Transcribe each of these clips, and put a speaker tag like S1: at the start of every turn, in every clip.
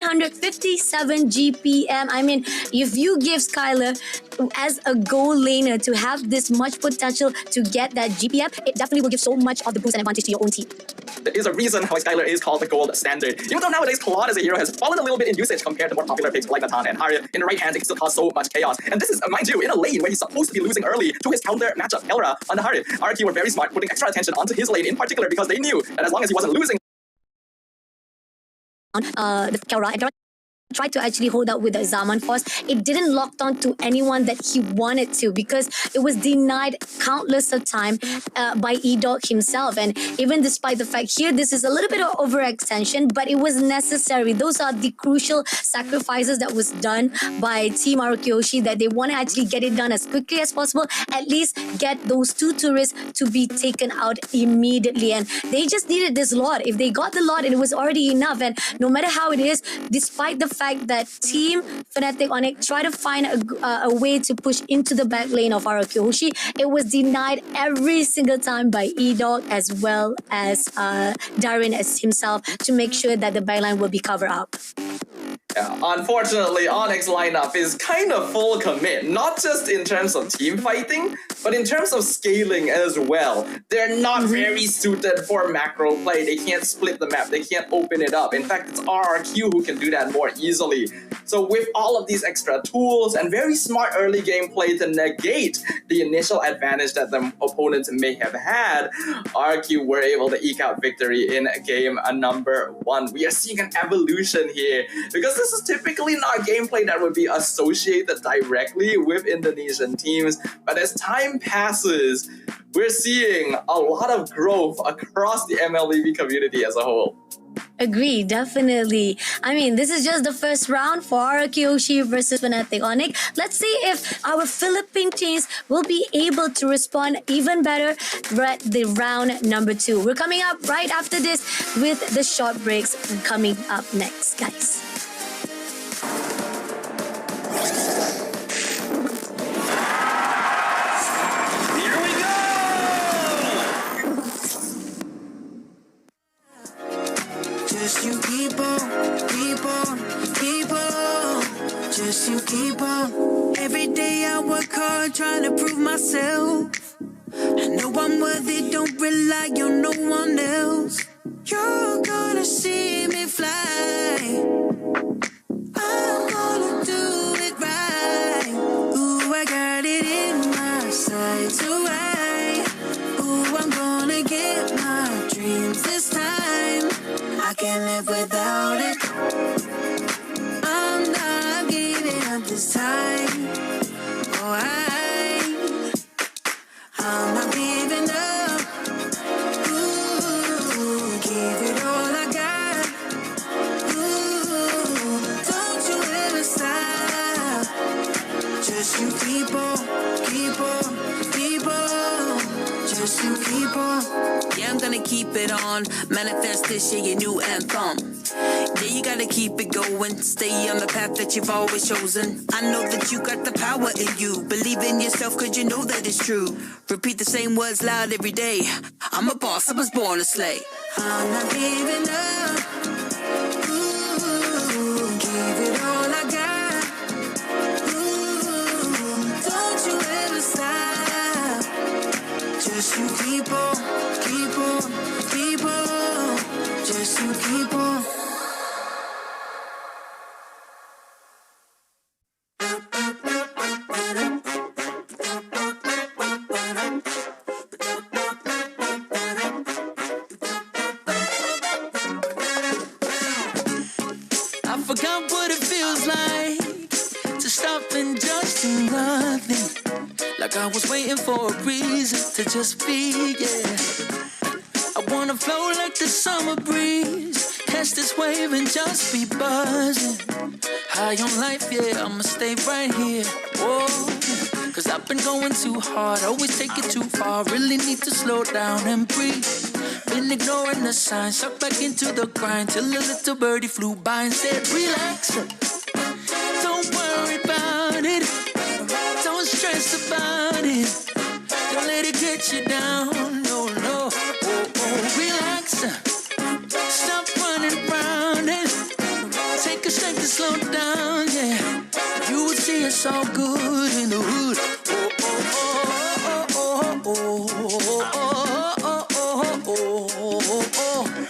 S1: 357 GPM. I mean, if you give Skylar as a goal laner to have this much potential to get that GPM, it definitely will give so much of the boost and advantage to your own team.
S2: There is a reason why Skylar is called the gold standard. Even though nowadays Claude as a hero has fallen a little bit in usage compared to more popular picks like Natan and Harriet, in the right hands it can still cause so much chaos. And this is, mind you, in a lane where he's supposed to be losing early to his counter matchup, Elra on the Harriet. RRQ were very smart, putting extra attention onto his lane in particular because they knew that as long as he wasn't losing
S1: the Kelra, and Kelra tried to actually hold out with the Zaman Force. It didn't lock on to anyone that he wanted to because it was denied countless of time by E-Dog himself. And even despite the fact here, this is a little bit of overextension, but it was necessary. Those are the crucial sacrifices that was done by Team RRQ HOSHI, that they want to actually get it done as quickly as possible, at least get those 2 turrets to be taken out immediately. And they just needed this Lord. If they got the Lord, it was already enough. And no matter how it is, despite the fact that Team FANATIC ONIC tried to find a way to push into the back lane of RRQ HOSHI, it was denied every single time by E-Dog as well as Darren as himself to make sure that the backline will be covered up.
S2: Yeah, unfortunately, ONIC's lineup is kind of full commit, not just in terms of team fighting, but in terms of scaling as well. They're not very suited for macro play. They can't split the map. They can't open it up. In fact, it's RRQ who can do that more easily. So with all of these extra tools and very smart early game play to negate the initial advantage that the opponents may have had, RRQ were able to eke out victory in game number 1. We are seeing an evolution here because this is typically not gameplay that would be associated directly with Indonesian teams, but as time passes, we're seeing a lot of growth across the mlbb community as a whole.
S1: Agree, definitely. I mean, this is just the first round for RRQ HOSHI versus FANATIC ONIC. Let's see if our Philippine teams will be able to respond even better at the round number 2. We're coming up right after this with the short breaks coming up next, guys.
S3: Just you keep on, keep on, keep on. Just you keep on. Every day I work hard trying to prove myself. I know I'm worthy, don't rely on no one else. You're gonna see me fly. I'm gonna do it right. Ooh, I got it in my sights. Ooh, I'm gonna get my dreams this time. I can't live without it. I'm not giving up this time. Oh, I'm not giving up. Ooh, give it all I got. Ooh, don't you ever stop. Just you keep on, keep on, keep on. Just you keep on. Yeah, I'm gonna keep it on. Manifest this year, your new anthem. Yeah, you gotta keep it going. Stay on the path that you've always chosen. I know that you got the power in you. Believe in yourself cause you know that it's true. Repeat the same words loud every day. I'm a boss, I was born to slay. I'm not giving up. Ooh, give it all I got. Ooh, don't you ever stop. Just you keep on, keep on, keep on. Just you keep on. I forgot what it feels like to stop and just do nothing. Like I was waiting for a reason to just be, yeah. I wanna flow like the summer breeze, catch this wave and just be buzzing. High on life, yeah, I'ma stay right here. Whoa, cause I've been going too hard, always take it too far. Really need to slow down and breathe. Been ignoring the signs, sucked back into the grind till a little birdie flew by and said, relax, don't worry about it, don't stress about it, don't let it get you down, no, no. Relax, stop running around and take a step it's all good in the hood. Oh, oh, oh, oh, oh, oh, oh, oh.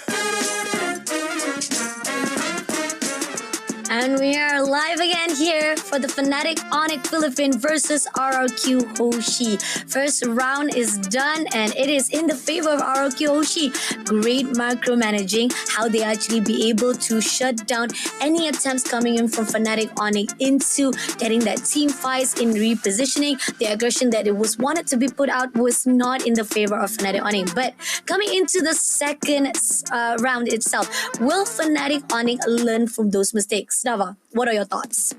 S1: And we are live again here for the FANATIC ONIC Philippines versus RRQ HOSHI. First round is done and it is in the favor of RRQ HOSHI. Great micromanaging, how they actually be able to shut down any attempts coming in from FANATIC ONIC into getting that team fights in repositioning. The aggression that it was wanted to be put out was not in the favor of FANATIC ONIC. But coming into the second round itself, will FANATIC ONIC learn from those mistakes? Nava, what are your thoughts?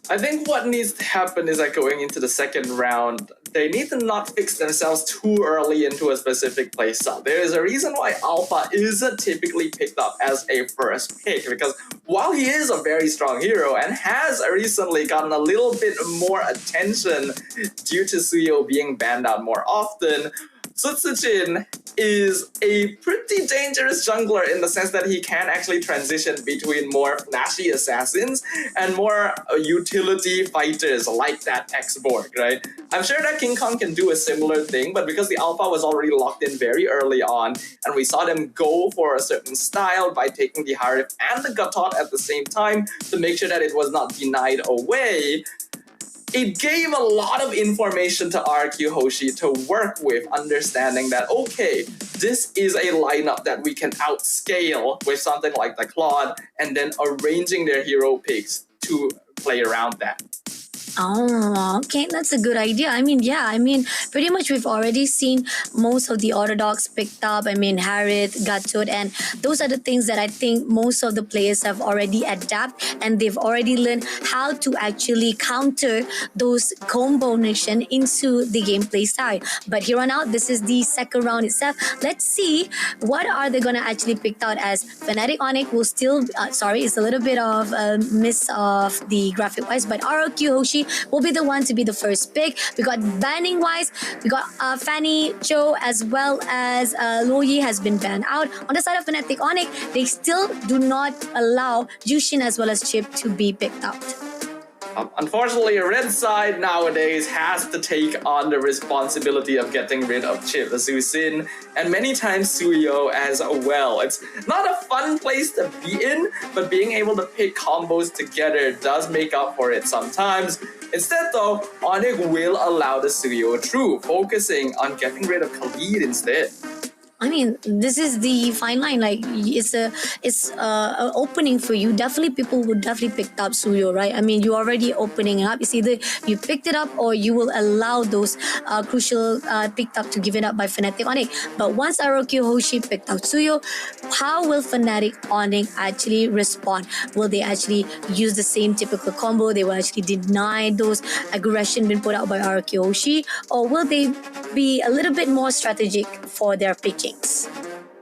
S2: I think what needs to happen is that going into the second round, they need to not fix themselves too early into a specific playstyle. There is a reason why Alpha isn't typically picked up as a first pick, because while he is a very strong hero and has recently gotten a little bit more attention due to Suyo being banned out more often, Sutsujin is a pretty dangerous jungler in the sense that he can actually transition between more flashy assassins and more utility fighters like that X-Borg, right? I'm sure that King Kong can do a similar thing, but because the alpha was already locked in very early on, and we saw them go for a certain style by taking the Harif and the Gatot at the same time to make sure that it was not denied away, it gave a lot of information to RRQ HOSHI to work with, understanding that, okay, this is a lineup that we can outscale with something like the Claude, and then arranging their hero picks to play around that.
S1: Oh, okay, that's a good idea. Pretty much we've already seen most of the Orthodox picked up. Harith, Gatut, and those are the things that I think most of the players have already adapted, and they've already learned how to actually counter those combination into the gameplay style. But here on out, this is the second round itself. Let's see what are they gonna actually pick out, as FANATIC ONIC will still, it's a little bit of a miss of the graphic wise, but RRQ HOSHI will be the one to be the first pick. We got banning wise, we got Fanny, Cho, as well as Loyi has been banned out. On the side of FANATIC ONIC, they still do not allow Jushin as well as Chip to be picked out.
S2: Unfortunately, Red side nowadays has to take on the responsibility of getting rid of Chip, Zusin, and many times Suyo as well. It's not a fun place to be in, but being able to pick combos together does make up for it sometimes. Instead though, ONIC will allow the Suyo through, focusing on getting rid of Khalid instead.
S1: This is the fine line. Like, it's a opening for you. Definitely, people would definitely pick up Suyo, right? You're already opening up. It's either you picked it up or you will allow those crucial picked up to give it up by FANATIC ONIC. But once RRQ HOSHI picked out Suyo, how will FANATIC ONIC actually respond? Will they actually use the same typical combo? They will actually deny those aggression being put out by RRQ HOSHI, or will they be a little bit more strategic for their picking?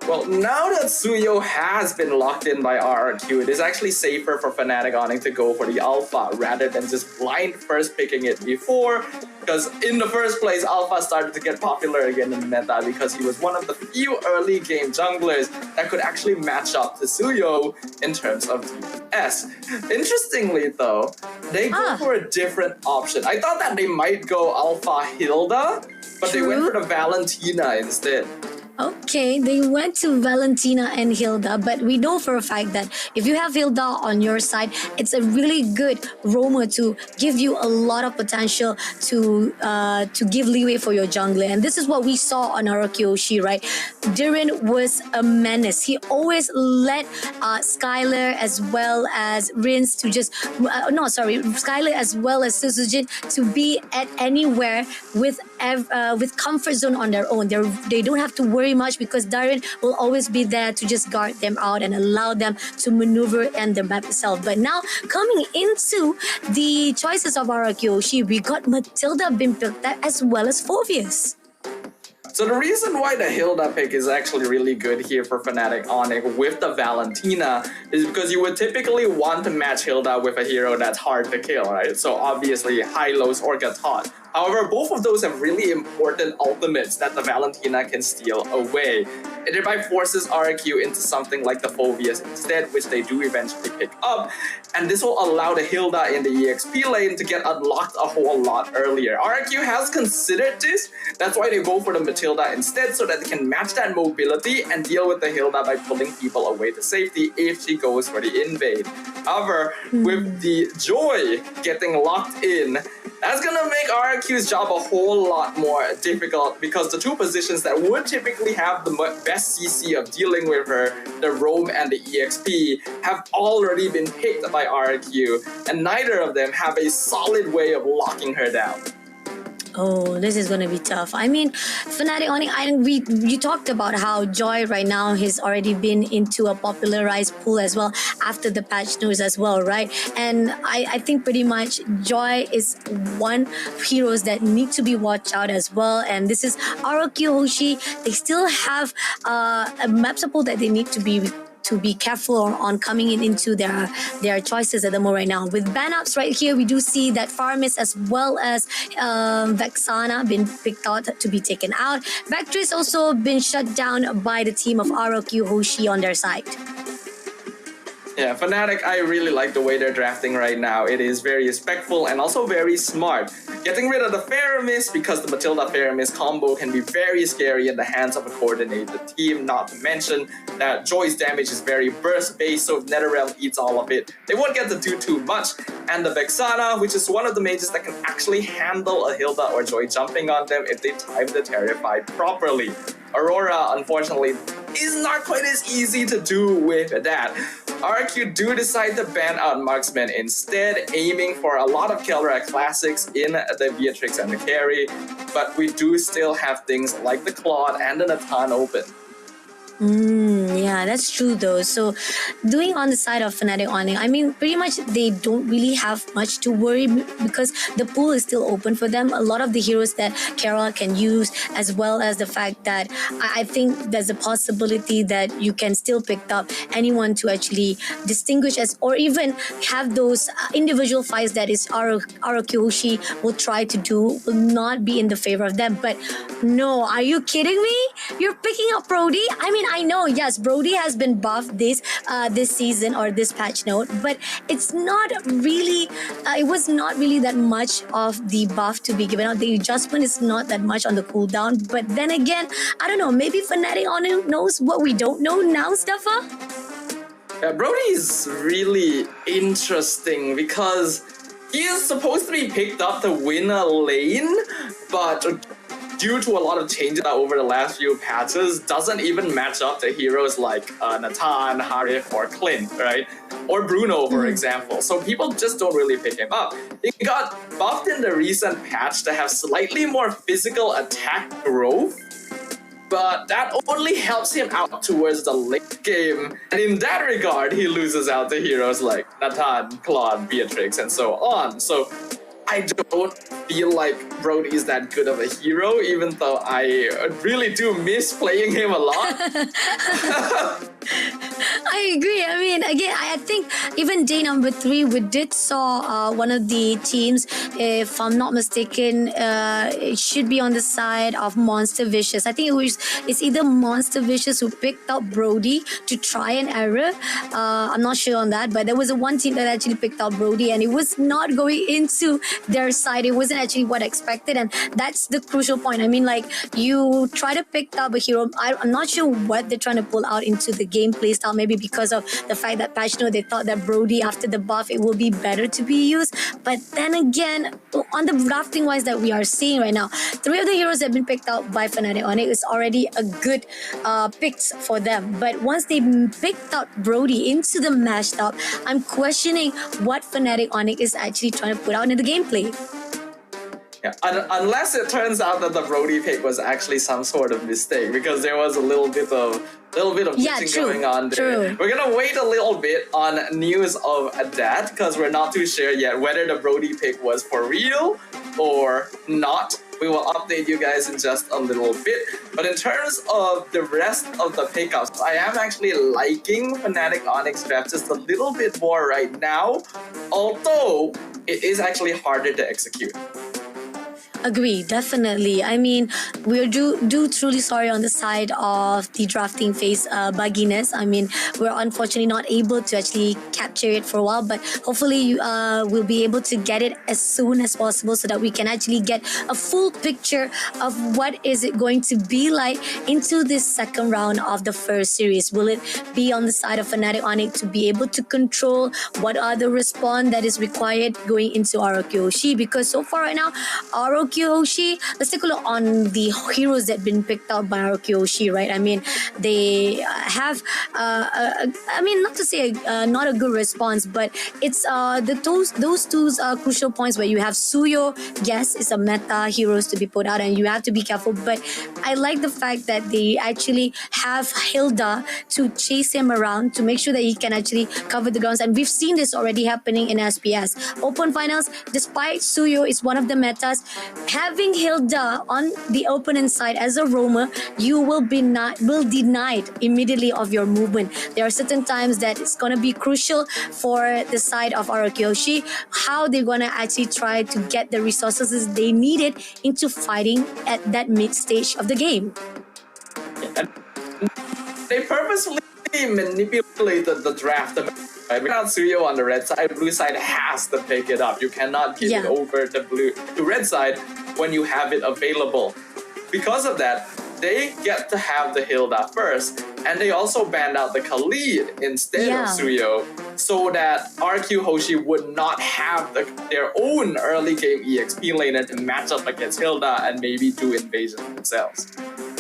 S2: Well, now that Suyo has been locked in by RRQ, it is actually safer for FANATIC ONIC to go for the Alpha rather than just blind first picking it before, because in the first place, Alpha started to get popular again in the meta because he was one of the few early game junglers that could actually match up to Suyo in terms of DPS. Interestingly though, they go for a different option. I thought that they might go Alpha Hilda, but they went for the Valentina instead.
S1: Okay, they went to Valentina and Hilda, but we know for a fact that if you have Hilda on your side, it's a really good roamer to give you a lot of potential to give leeway for your jungler. And this is what we saw on RRQ HOSHI, right? Diren was a menace. He always let Skylar as well as Rins to just Skylar as well as Susujin to be at anywhere with comfort zone on their own. They don't have to worry much because Darren will always be there to just guard them out and allow them to maneuver in the map itself. But now coming into the choices of RRQ HOSHI, we got Matilda being picked up as well as Phoveus.
S2: So the reason why the Hilda pick is actually really good here for FANATIC ONIC with the Valentina is because you would typically want to match Hilda with a hero that's hard to kill, right? So obviously Hylos or Gatot However, both of those have really important ultimates that the Valentina can steal away. It thereby forces RRQ into something like the Phobias instead, which they do eventually pick up, and this will allow the Hilda in the EXP lane to get unlocked a whole lot earlier. RRQ has considered this, that's why they go for the Matilda instead, so that they can match that mobility and deal with the Hilda by pulling people away to safety if she goes for the invade. However, with the Joy getting locked in, that's gonna make RRQ's job a whole lot more difficult, because the two positions that would typically have the best CC of dealing with her, the Roam and the EXP, have already been picked by RRQ, and neither of them have a solid way of locking her down.
S1: Oh, this is going to be tough. I mean, Fnatic ONIC, you talked about how Joy right now has already been into a popularized pool as well after the patch news as well, right? And I think pretty much Joy is one heroes that need to be watched out as well. And this is RRQ HOSHI. They still have a map support that they need to be careful on coming into their choices at the moment right now. With ban ups right here, we do see that Farmis as well as Vexana been picked out to be taken out. Vectris also been shut down by the team of RRQ HOSHI on their side.
S2: Yeah, Fnatic, I really like the way they're drafting right now. It is very respectful and also very smart. Getting rid of the Faramis, because the Matilda Faramis combo can be very scary in the hands of a coordinated team, not to mention that Joy's damage is very burst based, so if NetherRealm eats all of it, they won't get to do too much. And the Vexana, which is one of the mages that can actually handle a Hilda or Joy jumping on them if they time the Terrified properly. Aurora, unfortunately, is not quite as easy to do with that. RRQ do decide to ban out Marksman instead, aiming for a lot of Killer classics in the Beatrix and the carry, but we do still have things like the Claude and the Natan open.
S1: Yeah, that's true though. So doing on the side of Fnatic ONIC, I mean, pretty much they don't really have much to worry because the pool is still open for them. A lot of the heroes that Kara can use, as well as the fact that I think there's a possibility that you can still pick up anyone to actually distinguish as, or even have those individual fights that is RRQ HOSHI will try to do, will not be in the favor of them. But no, are you kidding me? You're picking up Brody? I mean, I know, yes, Brody has been buffed this season or this patch note, but it's not really, it was not really that much of the buff to be given out. The adjustment is not that much on the cooldown, but then again, I don't know, maybe Fnatic ONIC knows what we don't know now, Steffa?
S2: Yeah, Brody is really interesting because he is supposed to be picked up to win a lane, but due to a lot of changes over the last few patches, doesn't even match up to heroes like Natan, Harif, or Clint, right? Or Bruno, for example. So people just don't really pick him up. He got buffed in the recent patch to have slightly more physical attack growth, but that only helps him out towards the late game. And in that regard, he loses out to heroes like Natan, Claude, Beatrix, and so on. So I don't feel like Brody is that good of a hero, even though I really do miss playing him a lot.
S1: I agree. I mean, again, I think even day number 3, we did saw one of the teams, if I'm not mistaken, it should be on the side of Monster Vicious. I think it's either Monster Vicious who picked up Brody to try and error. I'm not sure on that, but there was one team that actually picked up Brody, and it was not going into their side. It wasn't actually what I expected, and that's the crucial point. I mean, like, you try to pick up a hero. I'm not sure what they're trying to pull out into the gameplay style, maybe because of the fact that patch note, they thought that Brody, after the buff, it will be better to be used. But then again, on the drafting wise that we are seeing right now, 3 of the heroes that have been picked out by Fnatic ONIC is already a good picks for them. But once they picked out Brody into the mashup, I'm questioning what Fnatic ONIC is actually trying to put out in the gameplay.
S2: Yeah, unless it turns out that the Brody pick was actually some sort of mistake, because there was a little bit of glitching going on there. True. We're gonna wait a little bit on news of that, because we're not too sure yet whether the Brody pick was for real or not. We will update you guys in just a little bit. But in terms of the rest of the pickups, I am actually liking Fnatic ONIC's draft just a little bit more right now, although it is actually harder to execute.
S1: Agree, definitely. I mean, we're do truly sorry on the side of the drafting phase bugginess. I mean, we're unfortunately not able to actually capture it for a while, but hopefully we'll be able to get it as soon as possible so that we can actually get a full picture of what is it going to be like into this second round of the first series. Will it be on the side of Fnatic ONIC to be able to control what are the response that is required going into RRQ HOSHI? Because so far right now, RRQ HOSHI, let's take a look on the heroes that have been picked out by RRQ HOSHI, right? I mean, they have, I mean, not to say not a good response, but it's those two crucial points where you have Suyo, yes, it's a meta heroes to be put out and you have to be careful, but I like the fact that they actually have Hilda to chase him around to make sure that he can actually cover the grounds, and we've seen this already happening in SPS. Open finals, despite Suyo is one of the metas, having Hilda on the opponent side as a roamer, you will be denied immediately of your movement. There are certain times that it's going to be crucial for the side of RRQ HOSHI, how they're going to actually try to get the resources they needed into fighting at that mid stage of the game.
S2: And they purposefully manipulated the draft. Right? Without Suyo on the red side, blue side has to pick it up. You cannot give it over to red side when you have it available. Because of that, they get to have the Hilda first, and they also banned out the Khalid instead of Suyo, so that RRQ HOSHI would not have their own early game EXP laner to match up against Hilda and maybe do invasion themselves.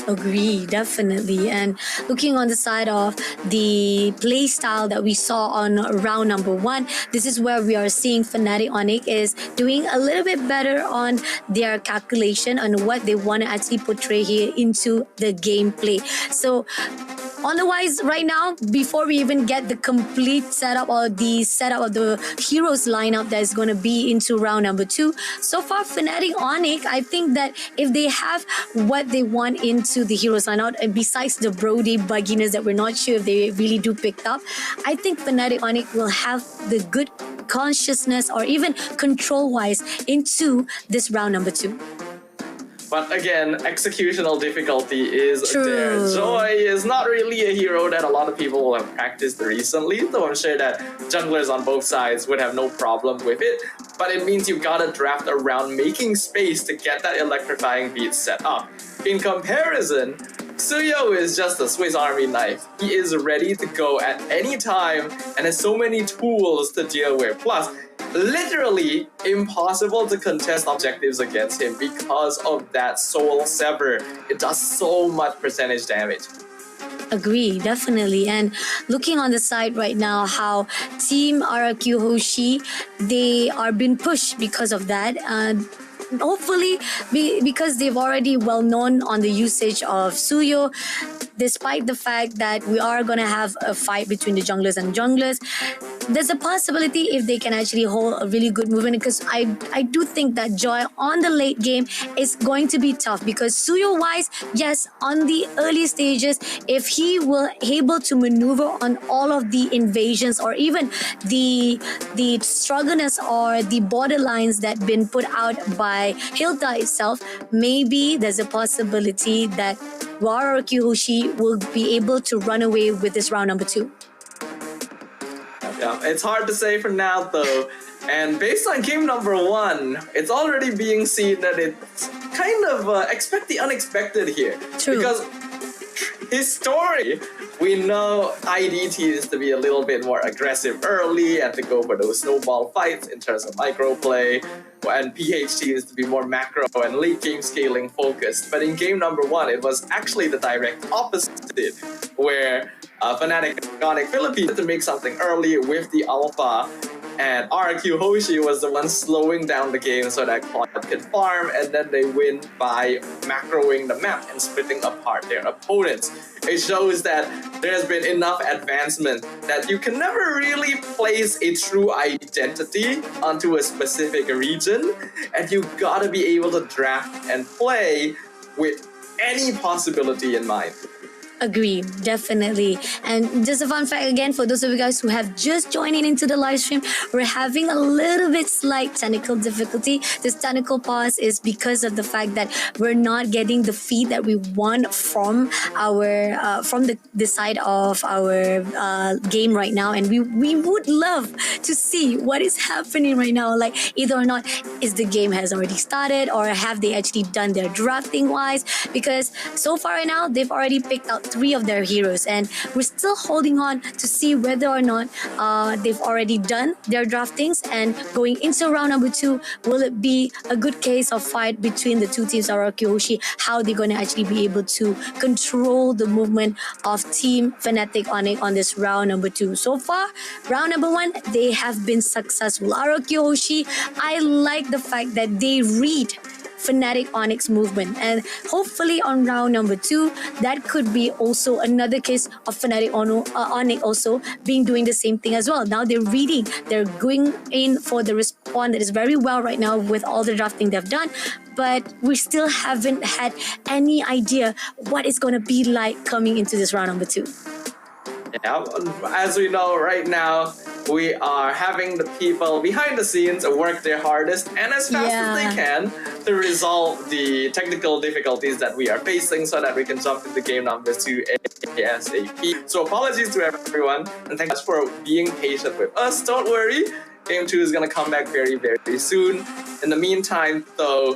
S1: Agree, definitely. And looking on the side of the play style that we saw on round number 1, this is where we are seeing Fnatic ONIC is doing a little bit better on their calculation on what they want to actually portray here into the gameplay. So otherwise, right now, before we even get the complete setup or the setup of the heroes lineup that is going to be into round number 2, so far Fnatic ONIC, I think that if they have what they want into the heroes lineup, and besides the Brody bugginess that we're not sure if they really do pick up, I think Fnatic ONIC will have the good consciousness or even control-wise into this round number 2.
S2: But again, executional difficulty is there. Joy is not really a hero that a lot of people will have practiced recently, though I'm sure that junglers on both sides would have no problem with it. But it means you gotta draft around making space to get that electrifying beat set up. In comparison, Suyo is just a Swiss Army knife. He is ready to go at any time and has so many tools to deal with. Plus, literally impossible to contest objectives against him because of that soul sever. It does so much percentage damage.
S1: Agree, definitely. And looking on the side right now, how Team RRQ HOSHI, they are being pushed because of that. Hopefully, because they've already well known on the usage of Suyo, despite the fact that we are going to have a fight between the junglers and junglers, there's a possibility if they can actually hold a really good movement, because I do think that Joy on the late game is going to be tough, because Suyo wise, yes, on the early stages, if he will able to maneuver on all of the invasions or even the struggleness or the borderlines that been put out by Hilda itself, maybe there's a possibility that RRQ HOSHI will be able to run away with this round number 2.
S2: Yeah, it's hard to say for now though. And based on game number 1, it's already being seen that it's kind of expect the unexpected here.
S1: True.
S2: Because historically, we know ID teams to be a little bit more aggressive early and to go for those snowball fights in terms of microplay, and PH teams to be more macro and late game scaling focused. But in game number 1, it was actually the direct opposite, where Fnatic ONIC Philippines had to make something early with the alpha, and RRQ HOSHI was the one slowing down the game so that Cloud could farm, and then they win by macroing the map and splitting apart their opponents. It shows that there's been enough advancement that you can never really place a true identity onto a specific region, and you gotta be able to draft and play with any possibility in mind.
S1: Agree, definitely. And just a fun fact again for those of you guys who have just joined in into the live stream, we're having a little bit slight technical difficulty. This technical pause is because of the fact that we're not getting the feed that we want from our from the side of our game right now, and we would love to see what is happening right now. Like either or not is the game has already started or have they actually done their drafting wise, because so far right now they've already picked out 3 of their heroes, and we're still holding on to see whether or not they've already done their draftings. And going into round number 2, will it be a good case of fight between the two teams, RRQ, HOSHI? How they're going to actually be able to control the movement of Team FANATIC ONIC on this round number 2? So far, round number 1, they have been successful. RRQ, HOSHI, I like the fact that they read FANATIC ONIC's movement, and hopefully on round number 2 that could be also another case of FANATIC ONIC also doing the same thing as well. Now they're reading, they're going in for the respawn that is very well right now with all the drafting they've done, but we still haven't had any idea what it's going to be like coming into this round number 2.
S2: Yeah, as we know right now, we are having the people behind the scenes work their hardest and as fast as they can to resolve the technical difficulties that we are facing so that we can jump into game number 2 ASAP. So apologies to everyone, and thanks for being patient with us. Don't worry, game 2 is going to come back very, very soon. In the meantime, though,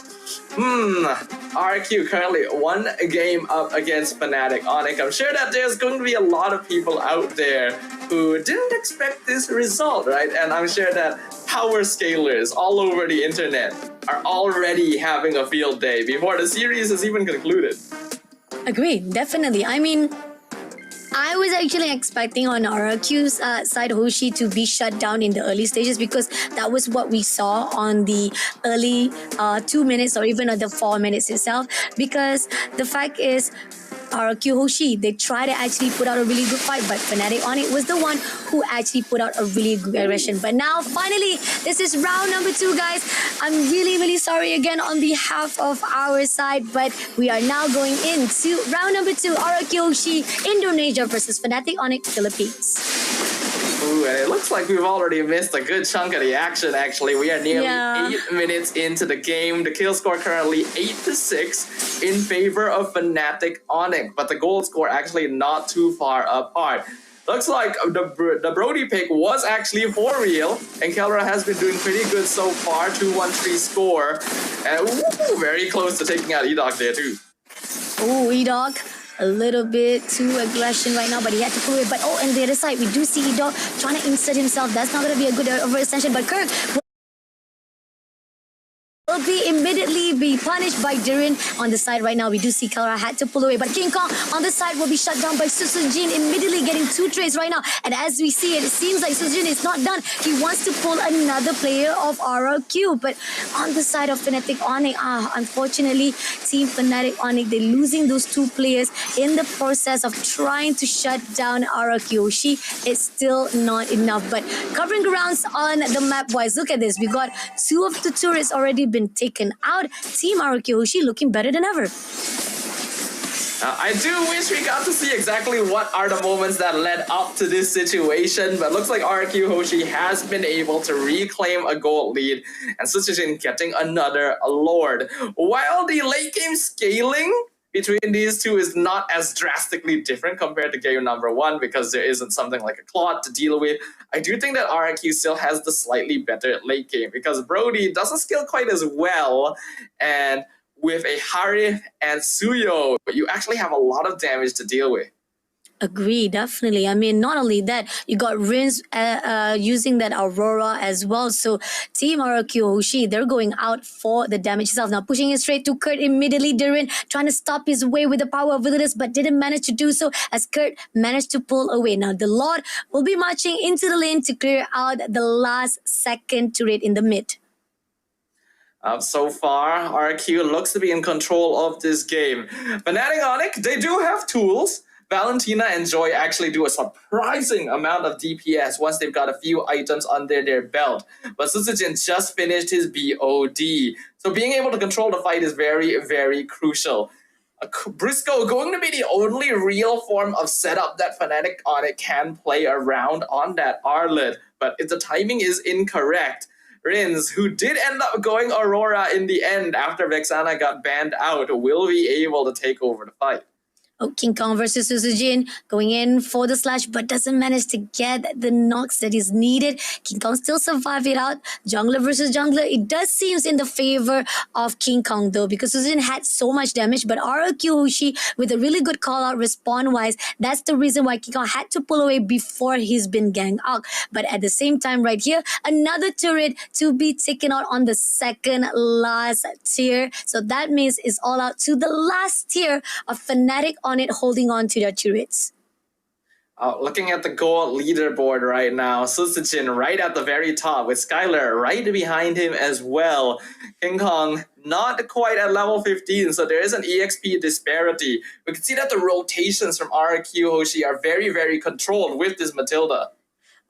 S2: RRQ currently 1 game up against FANATIC ONIC. I'm sure that there's going to be a lot of people out there who didn't expect this result, right? And I'm sure that power scalers all over the internet are already having a field day before the series is even concluded.
S1: Agree, definitely. I mean, I was actually expecting on RRQ's side HOSHI to be shut down in the early stages, because that was what we saw on the early 2 minutes or even on the 4 minutes itself. Because the fact is, RRQ HOSHI, they try to actually put out a really good fight, but FANATIC ONIC was the one who actually put out a really good aggression. But now, finally, this is round number 2, guys. I'm really, really sorry again on behalf of our side, but we are now going into round number 2, RRQ HOSHI, Indonesia versus FANATIC ONIC, Philippines.
S2: Ooh, and it looks like we've already missed a good chunk of the action, actually. We are nearly 8 minutes into the game. The kill score currently 8-6 in favor of FANATIC ONIC, but the goal score actually not too far apart. Looks like the Brody pick was actually for real, and Kelra has been doing pretty good so far. 2-1-3 score, and very close to taking out Edog there too.
S1: Oh, Edog, a little bit too aggression right now, but he had to pull it. But on the other side, we do see Edog trying to insert himself. That's not going to be a good overextension, but Kirk will be immediately be punished by Durin. On the side right now, we do see Kalra had to pull away, but King Kong on the side will be shut down by Susujin, immediately getting 2 trades right now. And as we see it, it seems like Susujin is not done. He wants to pull another player of RRQ, but on the side of FANATIC ONIC, unfortunately, Team FANATIC ONIC, they're losing those 2 players in the process of trying to shut down RRQ HOSHI. It's still not enough, but covering grounds on the map wise, look at this. We got 2 of the turrets already been taken out. Team RRQ HOSHI looking better than ever.
S2: I do wish we got to see exactly what are the moments that led up to this situation, but looks like RRQ HOSHI has been able to reclaim a gold lead, and Susujin getting another Lord. While the late game scaling between these two is not as drastically different compared to game number 1, because there isn't something like a Claude to deal with, I do think that RRQ still has the slightly better late game, because Brody doesn't scale quite as well, and with a Harith and Suyo, you actually have a lot of damage to deal with.
S1: Agree, definitely. I mean, not only that, you got Rins using that Aurora as well. So Team RRQ HOSHI, they're going out for the damage itself. Now pushing it straight to Kurt immediately. Durin trying to stop his way with the power of Wilderness, but didn't manage to do so as Kurt managed to pull away. Now the Lord will be marching into the lane to clear out the last second turret in the mid.
S2: So far, RRQ looks to be in control of this game. FANATIC ONIC, they do have tools. Valentina and Joy actually do a surprising amount of DPS once they've got a few items under their belt. But Susujin just finished his BOD. So being able to control the fight is very, very crucial. Briscoe going to be the only real form of setup that FANATIC ONIC can play around on that Arlet, but if the timing is incorrect, Rins, who did end up going Aurora in the end after Vexana got banned out, will be able to take over the fight.
S1: Oh, King Kong versus Suzujin going in for the slash, but doesn't manage to get the knocks that is needed. King Kong still survive it out. Jungler versus jungler, it does seems in the favor of King Kong though, because Suzujin had so much damage, but RRQ HOSHI with a really good call out respawn wise, that's the reason why King Kong had to pull away before he's been ganged out. But at the same time right here, another turret to be taken out on the second last tier. So that means it's all out to the last tier of FANATIC on it, holding on to their turrets.
S2: Looking at the gold leaderboard right now, Suzujin right at the very top with Skylar right behind him as well. King Kong not quite at level 15, so there is an EXP disparity. We can see that the rotations from RRQ HOSHI are very, very controlled with this Matilda.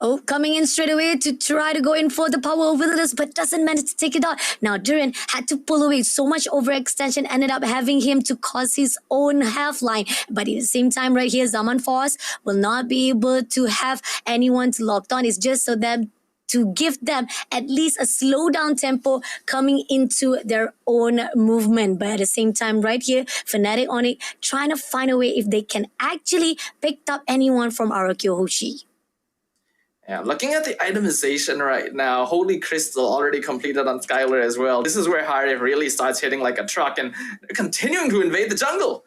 S1: Oh, coming in straight away to try to go in for the power over this, but doesn't manage to take it out. Now, Duran had to pull away. So much overextension ended up having him to cause his own half line. But at the same time, right here, Zaman Force will not be able to have anyone to locked on. It's just so that to give them at least a slow down tempo coming into their own movement. But at the same time, right here, FANATIC ONIC trying to find a way if they can actually pick up anyone from RRQ HOSHI.
S2: Yeah, looking at the itemization right now, Holy Crystal already completed on Skylar as well. This is where Harif really starts hitting like a truck and continuing to invade the jungle.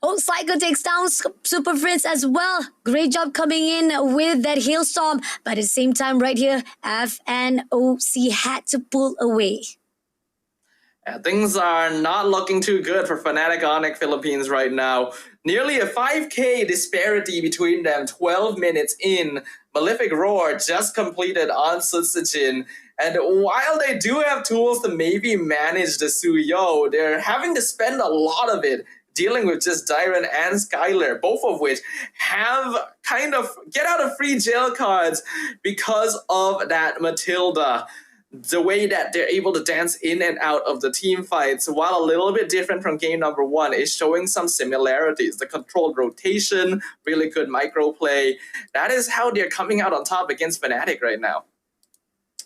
S1: Oh, Psycho takes down Super Prince as well. Great job coming in with that hailstorm. But at the same time right here, FNOC had to pull away.
S2: Yeah, things are not looking too good for FANATIC ONIC Philippines right now. Nearly a 5k disparity between them, 12 minutes in. Malefic Roar just completed on Suzujin. And while they do have tools to maybe manage the Suyo, they're having to spend a lot of it dealing with just Dyran and Skylar, both of which have kind of get out of free jail cards because of that Matilda. The way that they're able to dance in and out of the team fights, while a little bit different from game number 1, is showing some similarities. The controlled rotation, really good micro play. That is how they're coming out on top against FANATIC right now.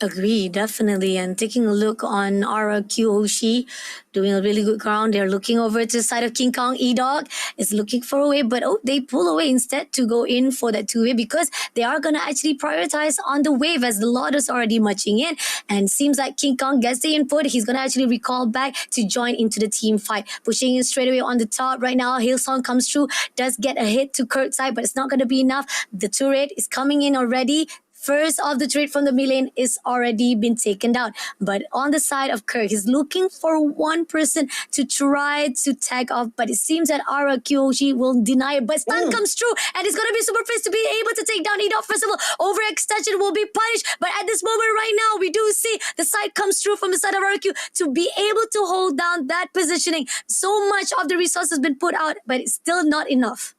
S1: Agree, definitely. And taking a look on RRQ HOSHI, doing a really good ground. They're looking over to the side of King Kong. E-Dog is looking for a way, but they pull away instead to go in for that two-way because they are going to actually prioritize on the wave as the Lord is already marching in. And seems like King Kong gets the input. He's going to actually recall back to join into the team fight. Pushing in straight away on the top right now. Hailstorm comes through, does get a hit to Kurt's side, but it's not going to be enough. The turret is coming in already. First of the trade from the mid lane is already been taken down. But on the side of Kirk, he's looking for one person to try to tag off. But it seems that RRQ HOSHI will deny it. But stun comes through. And it's going to be Super Fist to be able to take down E-Dog. First of all, overextension will be punished. But at this moment right now, we do see the side comes through from the side of RRQ to be able to hold down that positioning. So much of the resources has been put out, but it's still not enough.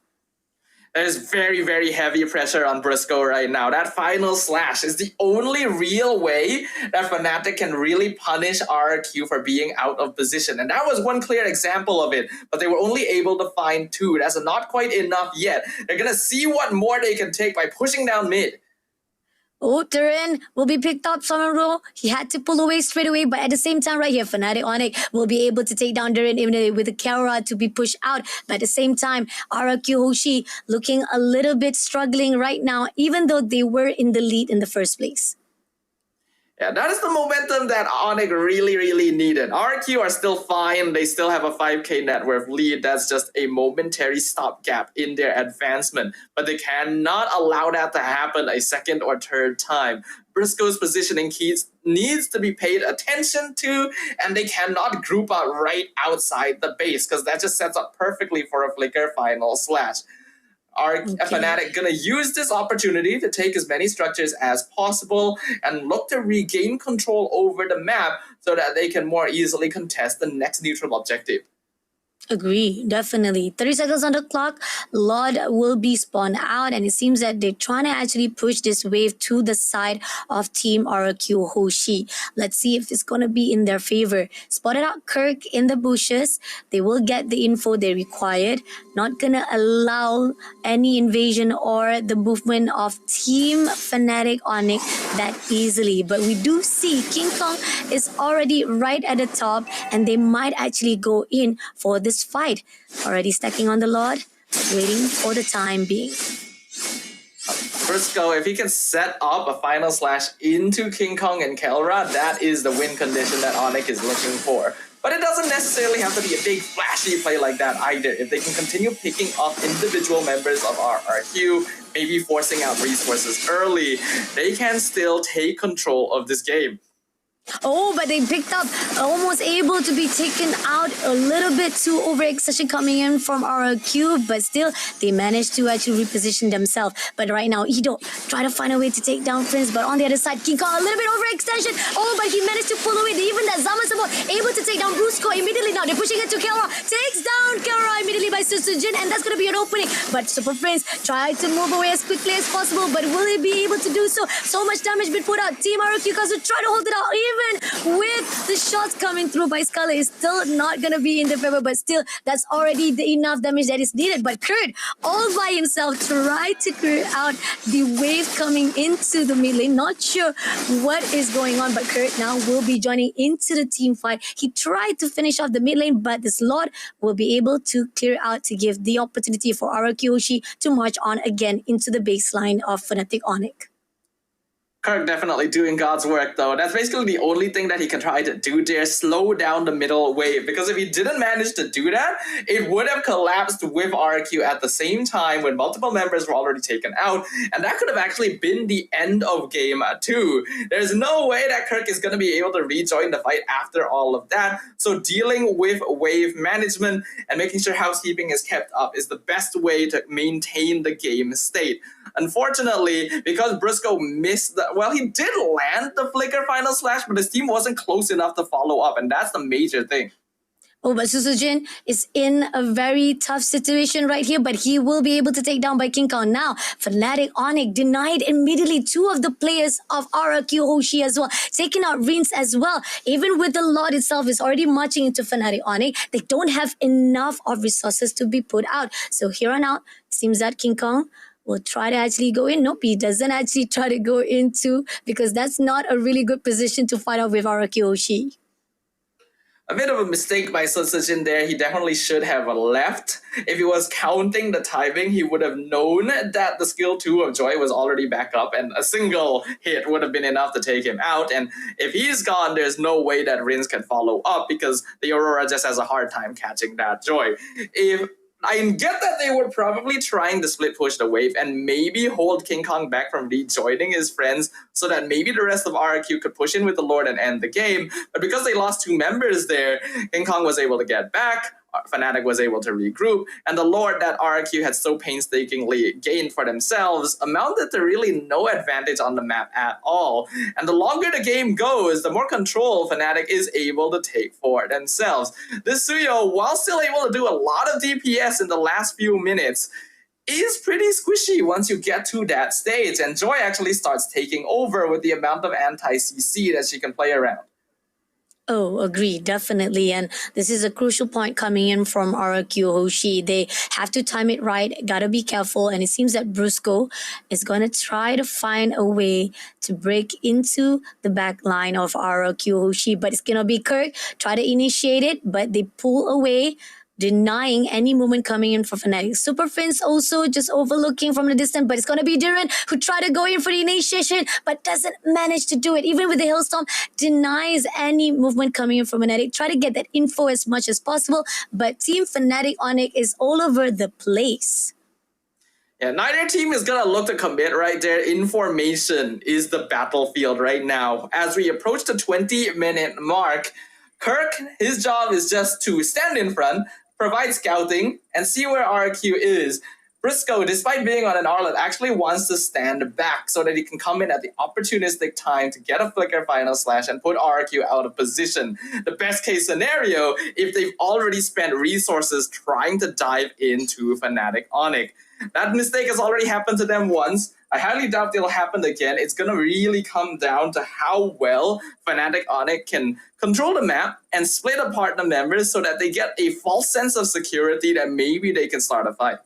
S2: There's very, very heavy pressure on Briscoe right now. That final slash is the only real way that FANATIC can really punish RRQ for being out of position. And that was one clear example of it, but they were only able to find 2. That's not quite enough yet. They're going to see what more they can take by pushing down mid.
S1: Oh, Turin will be picked up somehow. He had to pull away straight away, but at the same time right here, FANATIC ONIC will be able to take down Durin even with the Kara to be pushed out. But at the same time, RRQ HOSHI looking a little bit struggling right now, even though they were in the lead in the first place.
S2: Yeah, that is the momentum that ONIC really, really needed. RRQ are still fine. They still have a 5k net worth lead. That's just a momentary stopgap in their advancement. But they cannot allow that to happen a second or third time. Briscoe's positioning keys needs to be paid attention to, and they cannot group out right outside the base because that just sets up perfectly for a flicker final slash. FANATIC gonna use this opportunity to take as many structures as possible and look to regain control over the map so that they can more easily contest the next neutral objective.
S1: Agree, definitely. 30 seconds on the clock, Lord will be spawned out, and it seems that they're trying to actually push this wave to the side of Team RRQ Hoshi. Let's see if it's gonna be in their favor. Spotted out Kirk in the bushes. They will get the info they required. Not gonna allow any invasion or the movement of Team FANATIC ONIC that easily. But we do see King Kong is already right at the top, and they might actually go in for this fight. Already stacking on the Lord, waiting for the time being.
S2: Briscoe, if he can set up a final slash into King Kong and Kelra, that is the win condition that ONIC is looking for. But it doesn't necessarily have to be a big flashy play like that either. If they can continue picking up individual members of RRQ, maybe forcing out resources early, they can still take control of this game.
S1: Oh, but they picked up, almost able to be taken out a little bit too overextension coming in from RRQ, but still they managed to actually reposition themselves. But right now, Ido try to find a way to take down Prince, but on the other side, King Kong a little bit overextension. Oh, but he managed to pull away. Even that Zaman support able to take down Brusco immediately. Now they're pushing it to Kelra. Takes down Kelra immediately by Susujin, and that's going to be an opening. But Super Prince tried to move away as quickly as possible, but will he be able to do so? So much damage been put out. Team RRQ Kazu try to hold it out. Even with the shots coming through by Scarlet, is still not going to be in the favor, but still, that's already the enough damage that is needed. But Kurt, all by himself, tried to clear out the wave coming into the mid lane. Not sure what is going on, but Kurt now will be joining into the team fight. He tried to finish off the mid lane, but this Lord will be able to clear out to give the opportunity for RRQ Hoshi to march on again into the baseline of FANATIC ONIC.
S2: Kirk definitely doing God's work though. That's basically the only thing that he can try to do there, slow down the middle wave. Because if he didn't manage to do that, it would have collapsed with RRQ at the same time when multiple members were already taken out. And that could have actually been the end of game 2. There's no way that Kirk is going to be able to rejoin the fight after all of that. So dealing with wave management and making sure housekeeping is kept up is the best way to maintain the game state. Unfortunately, because Briscoe missed the, well, he did land the flicker final slash, but his team wasn't close enough to follow up, and that's the major thing.
S1: Oh, but Susujin is in a very tough situation right here, but he will be able to take down by King Kong. Now, FANATIC ONIC denied immediately 2 of the players of RRQ Hoshi as well, taking out Rince as well. Even with the Lord itself is already marching into FANATIC ONIC, they don't have enough of resources to be put out. So here on out, it seems that King Kong will try to actually go in. Nope, he doesn't actually try to go into, because that's not a really good position to fight out with RRQ Hoshi.
S2: A bit of a mistake by Susujin there. He definitely should have left. If he was counting the timing, he would have known that the skill 2 of Joy was already back up, and a single hit would have been enough to take him out. And if he's gone, there's no way that Rince can follow up, because the Aurora just has a hard time catching that Joy. If I get that they were probably trying to split push the wave and maybe hold King Kong back from rejoining his friends so that maybe the rest of RRQ could push in with the Lord and end the game. But because they lost 2 members there, King Kong was able to get back, FANATIC was able to regroup, and the Lord that RRQ had so painstakingly gained for themselves amounted to really no advantage on the map at all. And the longer the game goes, the more control FANATIC is able to take for themselves. This Suyo, while still able to do a lot of DPS in the last few minutes, is pretty squishy once you get to that stage, and Joy actually starts taking over with the amount of anti-CC that she can play around.
S1: Oh, agree, definitely. And this is a crucial point coming in from RRQ Hoshi. They have to time it right, gotta be careful. And it seems that Brusco is gonna try to find a way to break into the back line of RRQ Hoshi, but it's gonna be Kirk, try to initiate it, but they pull away, denying any movement coming in from FANATIC. Super Prince also just overlooking from the distance, but it's going to be Duran who tried to go in for the initiation, but doesn't manage to do it. Even with the Hailstorm, denies any movement coming in from FANATIC. Try to get that info as much as possible, but Team FANATIC ONIC is all over the place.
S2: Yeah, neither team is going to look to commit right there. Information is the battlefield right now. As we approach the 20-minute mark, Kirk, his job is just to stand in front, provide scouting, and see where RRQ is. Briscoe, despite being on an Arlet, actually wants to stand back so that he can come in at the opportunistic time to get a flicker final slash and put RRQ out of position. The best case scenario, if they've already spent resources trying to dive into FANATIC ONIC. That mistake has already happened to them once. I highly doubt it'll happen again. It's going to really come down to how well FANATIC ONIC can control the map and split apart the members so that they get a false sense of security that maybe they can start a fight.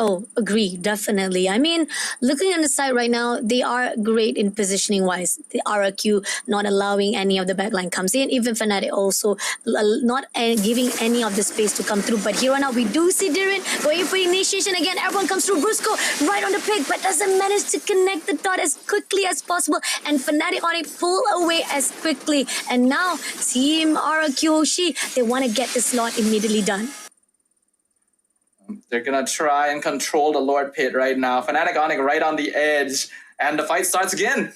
S1: Oh, agree, definitely. I mean, looking on the side right now, they are great in positioning wise. The RRQ not allowing any of the backline comes in, even FANATIC also not giving any of the space to come through. But here on out, we do see Darren going for initiation again. Everyone comes through. Briscoe right on the pick, but doesn't manage to connect the dot as quickly as possible. And FANATIC ONIC pull away as quickly. And now, Team RRQ HOSHI, they want to get this slot immediately done.
S2: They're going to try and control the Lord Pit right now. FANATIC ONIC right on the edge. And the fight starts again.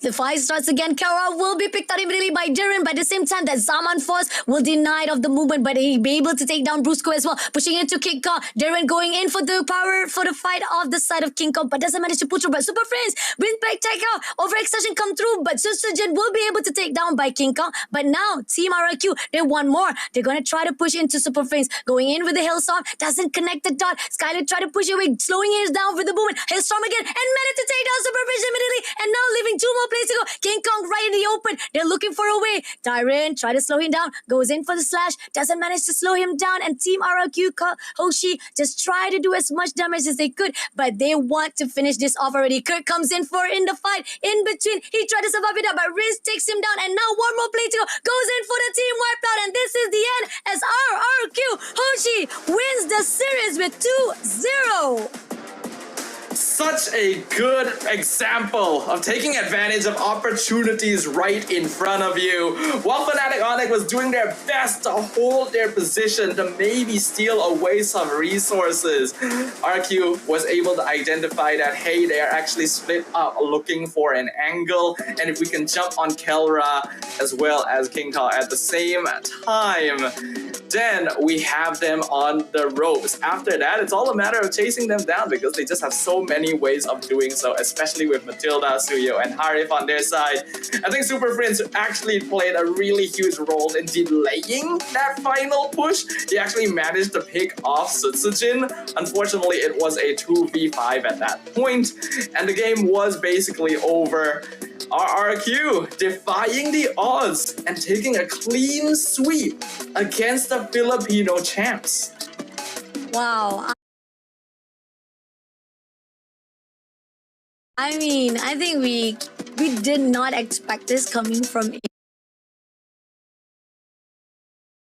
S1: The fight starts again. Kara will be picked out immediately by Darren. But at the same time, that Zaman Force will deny it of the movement, but he'll be able to take down Briscoe as well. Pushing into King Kong. Darren going in for the power for the fight off the side of King Kong, but doesn't manage to pull through. But Super Friends, Wind Back take out. Overextension come through, but Susagen will be able to take down by King Kong. But now, Team RRQ, they want more. They're going to try to push into Super Friends. Going in with the Hailstorm. Doesn't connect the dot. Skyler try to push away, slowing it down with the movement. Hailstorm again, and managed to take down Super Friends immediately. And now leaving 2 more plays to go. King Kong right in the open. They're looking for a way. Darren try to slow him down. Goes in for the slash. Doesn't manage to slow him down. And Team RRQ HOSHI just try to do as much damage as they could. But they want to finish this off already. Kurt comes in the fight. In between. He tried to survive it up. But Riz takes him down. And now 1 more play to go. Goes in for the team wipe out. And this is the end as RRQ HOSHI wins the series with 2-0.
S2: Such a good example of taking advantage of opportunities right in front of you. While FANATIC ONIC was doing their best to hold their position to maybe steal away some resources, RQ was able to identify that, hey, they are actually split up looking for an angle, and if we can jump on Kelra as well as King Kong at the same time, then we have them on the ropes. After that, it's all a matter of chasing them down because they just have so many ways of doing so, especially with Matilda, Suyo, and Harif on their side. I think Super Prince actually played a really huge role in delaying that final push. He actually managed to pick off Sutsujin. Unfortunately, it was a 2v5 at that point, and the game was basically over. RRQ defying the odds and taking a clean sweep against the Filipino champs.
S1: Wow. I mean, I think we did not expect this coming from